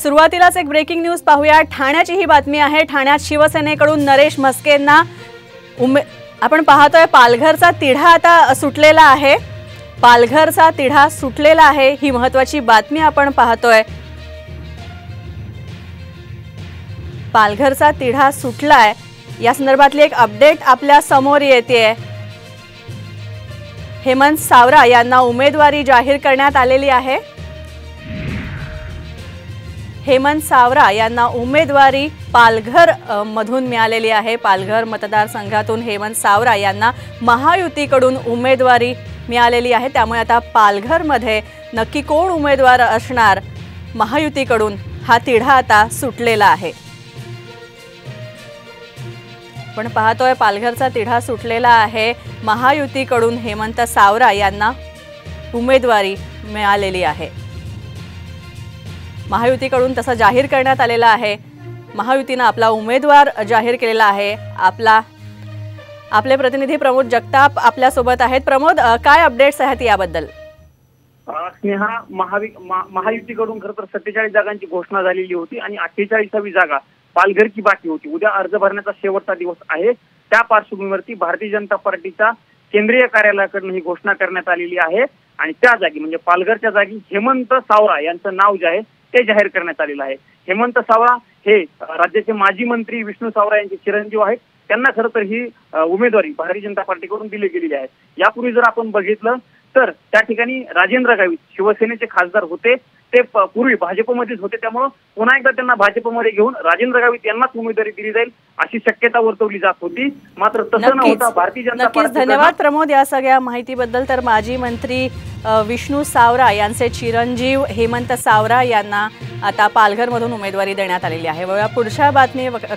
सुरुवातीलाच एक breaking news पाहूया। ठाण्याची ही बातमी आहे। ठाण्यात शिवसेनेकडून नरेश म्हस्केंना आपण पाहतोय पालघरचा तिढा आता सुटलेला आहे। पालघरचा तिढा सुटलेला आहे, ही महत्त्वाची बातमी आपण पाहतोय। पालघरचा तिढा सुटलाय, या संदर्भातली एक अपडेट आपल्या समोर येतेय। हेमंत सावरा यांना उमेदवारी जाहीर करण्यात आलेली आहे। हेमंत सावरा यांना उमेदवारी पालघर मधून मिळालेली आहे। पालघर मतदारसंघातून हेमंत सावरा यांना महायुतीकडून उमेदवारी मिळालेली आहे। त्यामुळे आता पालघरमध्ये नक्की कोण उमेदवार असणार, महायुतीकडून हा तिढा आता सुटलेला आहे। पण पाहतोय पालघरचा तिढा सुटलेला आहे। महायुतीकडून हेमंत सावरा यांना उमेदवारी मिळालेली आहे। महायुतीकडून तसा जाहीर करण्यात आलेला आहे। महायुतीने आपला उमेदवार जाहीर केलेला आहे। आपले प्रतिनिधी प्रमोद जगताप आपल्या सोबत आहेत। प्रमोद, काय अपडेट्स आहेत याबद्दल? स्नेहा, महायुतीकडून खरं तर 47 जागांची घोषणा झालेली होती आणि 48वी जागा पालघरची बाकी होती। उद्या अर्ज भरण्याचा शेवटचा दिवस आहे। त्या पार्श्वभूमीवरती भारतीय जनता पार्टीच्या केंद्रीय कार्यालयाकडून ही घोषणा करण्यात आलेली आहे आणि त्या जागी म्हणजे पालघरच्या जागी हेमंत सावरा यांचं नाव जे आहे ते जाहीर करण्यात आलेलं आहे। हेमंत सावरा हे राज्याचे माजी मंत्री विष्णू सावरा यांचे चिरंजीव आहेत। त्यांना खरं तर ही उमेदवारी भारतीय जनता पार्टीकडून दिली गेलेली आहे। यापूर्वी जर आपण बघितलं तर त्या ठिकाणी राजेंद्र गावित शिवसेनेचे खासदार होते, ते पूर्वी भाजपमध्येच होते। त्यामुळे पुन्हा एकदा त्यांना भाजपमध्ये घेऊन राजेंद्र गावित यांनाच उमेदवारी दिली जाईल अशी शक्यता वर्तवली जात होती। मात्र तसं न होता भारतीय जनता पार्टी। धन्यवाद प्रमोद या सगळ्या माहितीबद्दल। तर माजी मंत्री विष्णू सावरा यांचे चिरंजीव हेमंत सावरा यांना आता पालघरमधून उमेदवारी देण्यात आलेली आहे। पुढच्या बातमी